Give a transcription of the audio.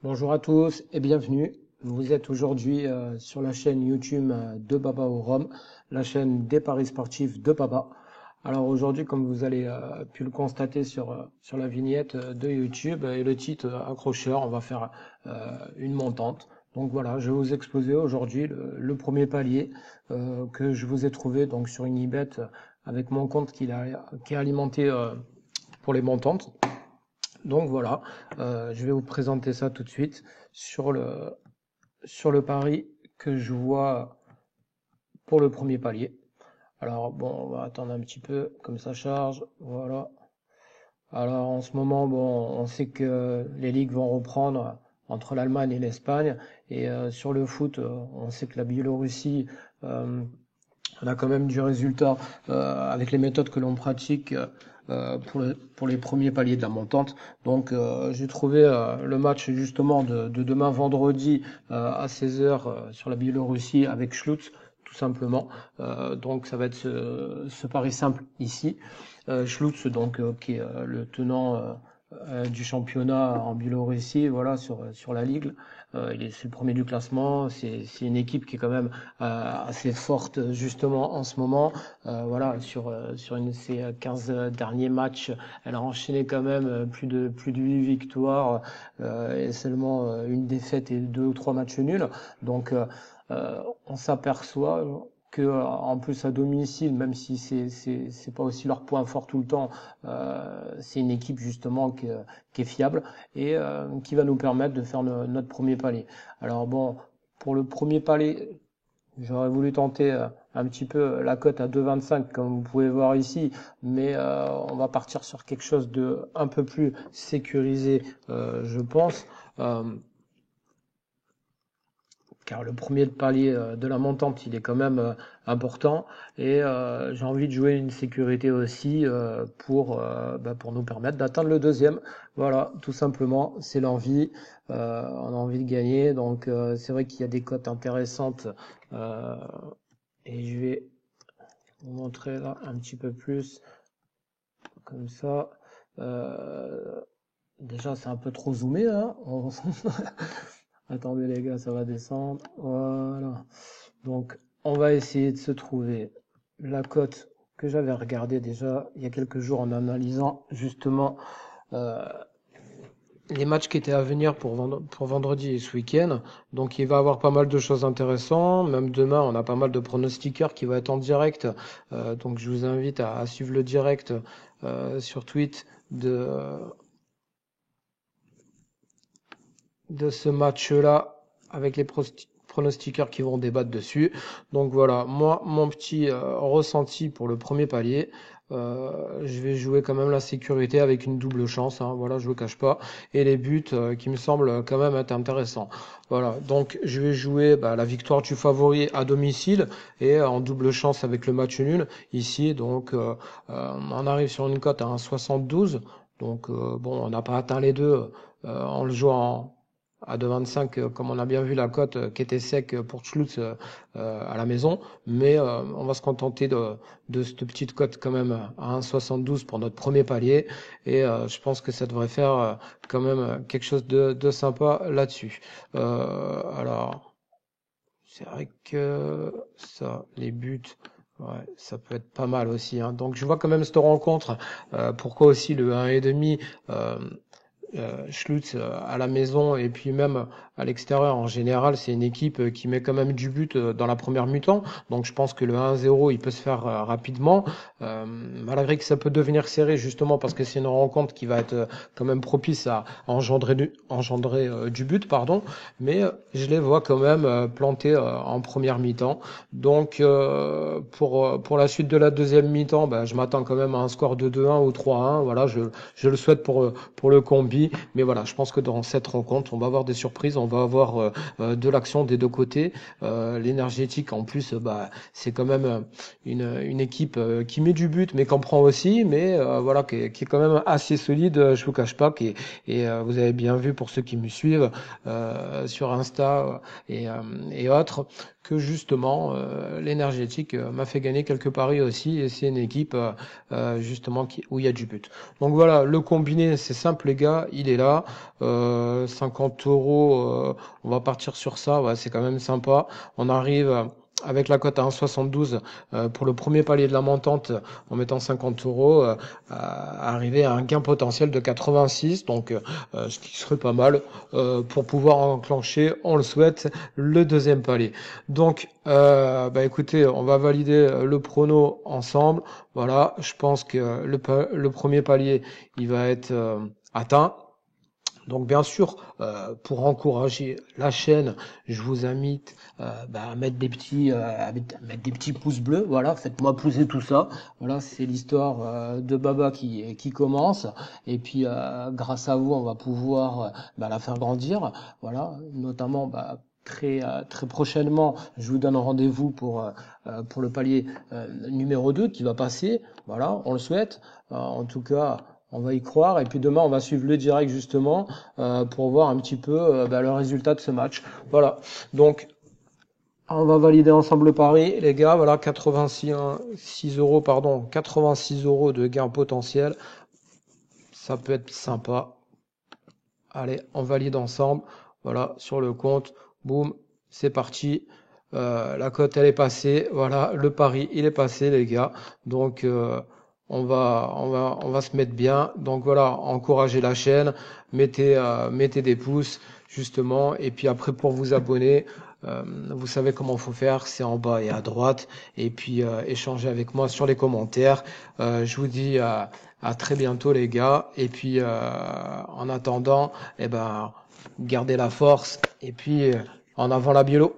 Bonjour à tous et bienvenue. Vous êtes aujourd'hui sur la chaîne YouTube de Baba au Rhum, la chaîne des paris sportifs de Baba. Alors aujourd'hui, comme vous allez pu le constater sur la vignette de YouTube et le titre accrocheur, on va faire une montante. Donc voilà, je vais vous exposer aujourd'hui le premier palier que je vous ai trouvé donc sur Unibet avec mon compte qui est alimenté pour les montantes. Donc voilà, je vais vous présenter ça tout de suite sur le pari que je vois pour le premier palier. Alors bon, on va attendre un petit peu, comme ça charge, voilà. Alors en ce moment, bon, on sait que les ligues vont reprendre entre l'Allemagne et l'Espagne. Et sur le foot, on sait que la Biélorussie, euh, on a quand même du résultat avec les méthodes que l'on pratique pour les premiers paliers de la montante. Donc j'ai trouvé le match justement de demain vendredi à 16h sur la Biélorussie avec Schlutz, tout simplement. Donc ça va être ce pari simple ici. Schlutz, donc, qui est le tenant du championnat en Biélorussie, voilà, sur la Ligue. C'est le premier du classement. C'est une équipe qui est quand même assez forte justement en ce moment. Voilà, sur ses 15 derniers matchs, elle a enchaîné quand même plus de 8 victoires et seulement une défaite et deux ou trois matchs nuls. Donc on s'aperçoit que en plus à domicile, même si c'est pas aussi leur point fort tout le temps, c'est une équipe justement qui est fiable et qui va nous permettre de faire notre premier palier. Alors bon, pour le premier palier, j'aurais voulu tenter un petit peu la cote à 2,25 comme vous pouvez voir ici, mais on va partir sur quelque chose de un peu plus sécurisé, je pense. Euh, Car le premier palier de la montante, il est quand même important et j'ai envie de jouer une sécurité aussi pour nous permettre d'atteindre le deuxième. Voilà, tout simplement, c'est l'envie. On a envie de gagner, donc c'est vrai qu'il y a des cotes intéressantes euh, et je vais vous montrer là un petit peu plus comme ça. Euh, Déjà, c'est un peu trop zoomé, hein. Attendez les gars, ça va descendre. Voilà. Donc, on va essayer de se trouver la cote que j'avais regardée déjà il y a quelques jours en analysant justement euh, les matchs qui étaient à venir pour vendredi et ce week-end. Donc, il va y avoir pas mal de choses intéressantes. Même demain, on a pas mal de pronostiqueurs qui vont être en direct. Donc, je vous invite à suivre le direct sur Twitch de ce match-là avec les pronostiqueurs qui vont débattre dessus. Donc voilà, moi, mon petit ressenti pour le premier palier, je vais jouer quand même la sécurité avec une double chance, hein, voilà, je le cache pas, et les buts qui me semblent quand même être intéressants. Voilà, donc je vais jouer la victoire du favori à domicile et en double chance avec le match nul ici. Donc on arrive sur une cote à 1,72. Donc bon, on n'a pas atteint les deux en le jouant à 2,25 comme on a bien vu la cote qui était sec pour Schlutz à la maison, mais on va se contenter de cette petite cote quand même à 1,72 pour notre premier palier et je pense que ça devrait faire quand même quelque chose de sympa là-dessus. Alors, c'est vrai que ça, les buts, ouais, ça peut être pas mal aussi, hein. Donc je vois quand même cette rencontre. Pourquoi aussi le 1,5 Schlutz à la maison et puis même à l'extérieur en général, c'est une équipe qui met quand même du but dans la première mi-temps. Donc je pense que le 1-0, il peut se faire rapidement, malgré que ça peut devenir serré justement parce que c'est une rencontre qui va être quand même propice à engendrer du but, pardon. Mais je les vois quand même plantés en première mi-temps. Donc pour la suite de la deuxième mi-temps, je m'attends quand même à un score de 2-1 ou 3-1. Voilà, je le souhaite pour le combi. Mais voilà, je pense que dans cette rencontre, on va avoir des surprises, on va avoir de l'action des deux côtés. L'énergétique, en plus, c'est quand même une équipe qui met du but, mais qui en prend aussi, mais voilà, qui est quand même assez solide, je vous cache pas. Et vous avez bien vu pour ceux qui me suivent sur Insta et autres que justement l'énergétique m'a fait gagner quelques paris aussi, et c'est une équipe justement où il y a du but. Donc voilà, le combiné c'est simple les gars, il est là, 50 euros, on va partir sur ça, ouais, c'est quand même sympa. On arrive avec la cote à 1,72 pour le premier palier de la montante en mettant 50 euros, à arriver à un gain potentiel de 86, donc ce qui serait pas mal pour pouvoir enclencher, on le souhaite, le deuxième palier. Donc bah écoutez, on va valider le prono ensemble. Voilà, je pense que le premier palier il va être atteint. Donc bien sûr, pour encourager la chaîne, je vous invite à mettre des petits, mettre des petits pouces bleus. Voilà, faites-moi pousser tout ça. Voilà, c'est l'histoire de Baba qui commence. Et puis grâce à vous, on va pouvoir la faire grandir. Voilà, notamment très prochainement, je vous donne rendez-vous pour le palier numéro 2 qui va passer. Voilà, on le souhaite. En tout cas. On va y croire et puis demain on va suivre le direct justement pour voir un petit peu le résultat de ce match. Voilà. Donc on va valider ensemble le pari, les gars. Voilà, 86 euros, 86 euros de gain potentiel. Ça peut être sympa. Allez, on valide ensemble. Voilà, sur le compte. Boum, c'est parti. La cote elle est passée. Voilà, le pari il est passé, les gars. Donc on va se mettre bien. Donc voilà, encouragez la chaîne, mettez des pouces justement, et puis après pour vous abonner, vous savez comment faut faire, c'est en bas et à droite, et puis échangez avec moi sur les commentaires. Je vous dis à très bientôt les gars, et puis en attendant, gardez la force, et puis en avant la biolo.